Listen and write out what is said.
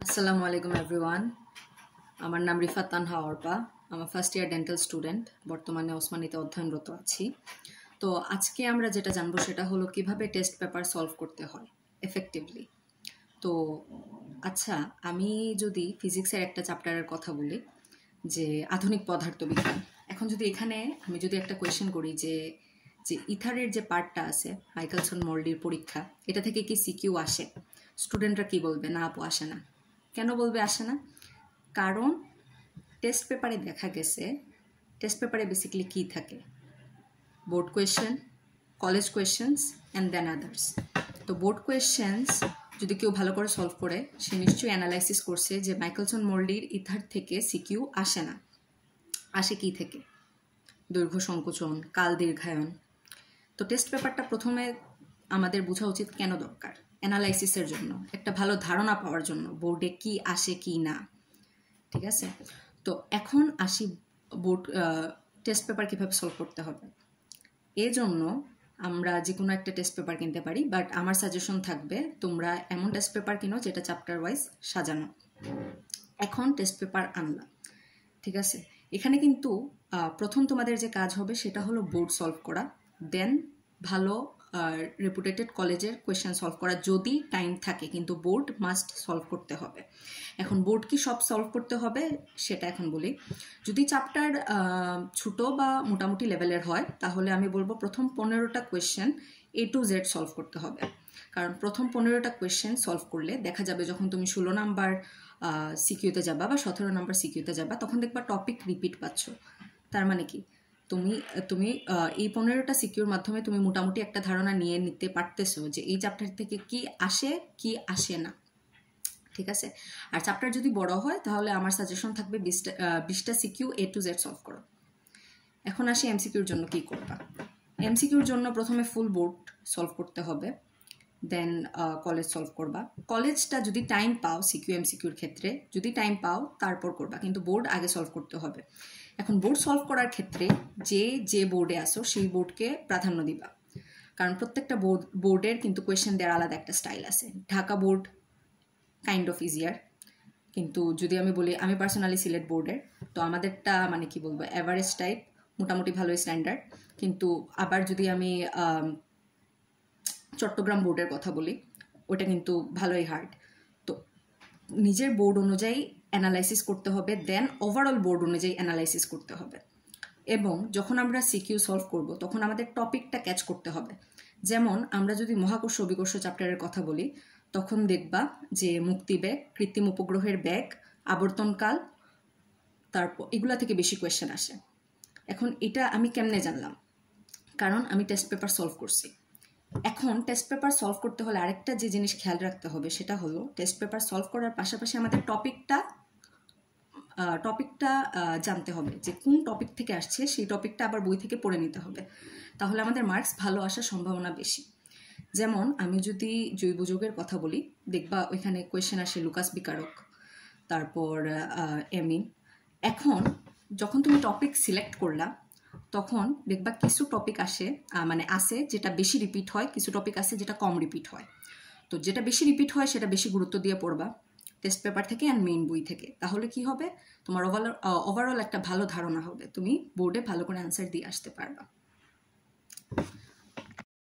আসসালামু আলাইকুম এভরিওয়ান। আমার নাম রিফাত তানহা অর্পা। আমার ফার্স্ট ইয়ার ডেন্টাল স্টুডেন্ট, বর্তমানে ওসমানীতে অধ্যয়নরত আছি। তো আজকে আমরা যেটা জানবো সেটা হলো কিভাবে টেস্ট পেপার সলভ করতে হয় এফেক্টিভলি। তো আচ্ছা, আমি যদি ফিজিক্সের একটা চ্যাপ্টারের কথা বলি, যে আধুনিক পদার্থবিজ্ঞান, এখন যদি এখানে আমি যদি একটা কোয়েশ্চেন করি যে যে ইথারের যে পার্টটা আছে মাইকেলসন মোল্ডির পরীক্ষা, এটা থেকে কি সিকিউ আসে, স্টুডেন্টরা কি বলবে? না আপু, আসে না। কেন বলবে আসে না? কারণ টেস্ট পেপারে দেখা গেছে, টেস্ট পেপারে বেসিক্যালি কী থাকে? Board question, college questions and then others. তো বোর্ড কোয়েশ্চেন্স যদি কেউ ভালো করে সলভ করে, সে নিশ্চয়ই অ্যানালাইসিস করছে যে মাইকেলসন মোল্ডির ইথার থেকে সিকিউ আসে না। আসে কি থেকে? দৈর্ঘ্য সংকোচন, কাল দীর্ঘায়ন। তো টেস্ট পেপারটা প্রথমে আমাদের বোঝা উচিত কেন দরকার? অ্যানালাইসিসের জন্য, একটা ভালো ধারণা পাওয়ার জন্য বোর্ডে কি আসে কি না। ঠিক আছে? তো এখন আসি বোর্ড টেস্ট পেপার কীভাবে সলভ করতে হবে। এজন্য আমরা যে কোনো একটা টেস্ট পেপার কিনতে পারি, বাট আমার সাজেশন থাকবে তোমরা এমন টেস্ট পেপার কিনো যেটা চ্যাপ্টার ওয়াইজ সাজানো। এখন টেস্ট পেপার আনলাম, ঠিক আছে? এখানে কিন্তু প্রথম তোমাদের যে কাজ হবে সেটা হলো বোর্ড সলভ করা, দেন ভালো রেপুটেটেড কলেজের কোয়েশ্চেন সলভ করা যদি টাইম থাকে, কিন্তু বোর্ড মাস্ট সলভ করতে হবে। এখন বোর্ড কি সব সলভ করতে হবে সেটা এখন বলি। যদি চ্যাপ্টার ছোট বা মোটামুটি লেভেলের হয় তাহলে আমি বলবো প্রথম 15টা question A to Z solve করতে হবে। কারণ প্রথম 15টা কোয়েশ্চেন সলভ করলে দেখা যাবে যখন তুমি 16 নাম্বার সিকিউতে যাবা বা 17 নাম্বার সিকিউতে যাবা, তখন দেখবা টপিক রিপিট পাচ্ছ। তার মানে কি, তুমি তুমি এই 15টা সিকিউর মাধ্যমে তুমি মোটামুটি একটা ধারণা নিয়ে নিতে পারতেছো যে এই চ্যাপ্টার থেকে কি আসে কি আসে না। ঠিক আছে? আর চ্যাপ্টার যদি বড় হয় তাহলে আমার সাজেশন থাকবে 20টা CQ A to Z solve করো। এখন আসি এমসিকিউর জন্য কি করবা। এমসিকিউর জন্য প্রথমে ফুল বোর্ড সলভ করতে হবে, দেন কলেজ সলভ করবা। কলেজটা যদি টাইম পাও, সিকিউ এমসিকিউর ক্ষেত্রে যদি টাইম পাও তারপর করবা, কিন্তু বোর্ড আগে সলভ করতে হবে। এখন বোর্ড সলভ করার ক্ষেত্রে যে বোর্ডে আসো সেই বোর্ডকে প্রাধান্য দিবা, কারণ প্রত্যেকটা বোর্ডের কিন্তু কোয়েশ্চেন দেওয়ার আলাদা একটা স্টাইল আছে। Dhaka board kind of easier, কিন্তু যদি আমি বলি আমি পার্সোনালি সিলেট বোর্ডের, তো আমাদেরটা মানে কি বলবো, অ্যাভারেজ টাইপ, মোটামুটি ভালোই স্ট্যান্ডার্ড। কিন্তু আবার যদি আমি চট্টগ্রাম বোর্ডের কথা বলি, ওটা কিন্তু ভালোই হার্ড। তো নিজের বোর্ড অনুযায়ী অ্যানালাইসিস করতে হবে, দেন ওভারঅল বোর্ড অনুযায়ী অ্যানালাইসিস করতে হবে। এবং যখন আমরা সিকিউ সলভ করব তখন আমাদের টপিকটা ক্যাচ করতে হবে। যেমন আমরা যদি মহাকর্ষ অভিকর্ষ চ্যাপ্টারের কথা বলি, তখন দেখবা যে মুক্তিবেগ, কৃত্রিম উপগ্রহের বেগ, আবর্তনকাল, তারপর এগুলা থেকে বেশি কোয়েশ্চেন আসে। এখন এটা আমি কেমনে জানলাম? কারণ আমি টেস্ট পেপার সলভ করছি। এখন টেস্ট পেপার সলভ করতে হলে আরেকটা যে জিনিস খেয়াল রাখতে হবে সেটা হলো টেস্ট পেপার সলভ করার পাশাপাশি আমাদের টপিকটা জানতে হবে, যে কোন টপিক থেকে আসছে সেই টপিকটা আবার বই থেকে পড়ে নিতে হবে, তাহলে আমাদের মার্কস ভালো আসার সম্ভাবনা বেশি। যেমন আমি যদি জৈব যৌগের কথা বলি, দেখবা ওইখানে কোয়েশ্চেন আসে লুকাস বিকারক, তারপর এমিন। এখন যখন তুমি টপিক সিলেক্ট করলা তখন দেখবা কিছু টপিক আসে যেটা বেশি রিপিট হয়, কিছু টপিক আসে যেটা কম রিপিট হয়। তো যেটা বেশি রিপিট হয় সেটা বেশি গুরুত্ব দিয়ে পড়বা টেস্ট পেপার থেকে অ্যান্ড মেইন বই থেকে। তাহলে কি হবে, তোমার ওভারঅল একটা ভালো ধারণা হবে, তুমি বোর্ডে ভালো করে অ্যান্সার দিয়ে আসতে পারবা।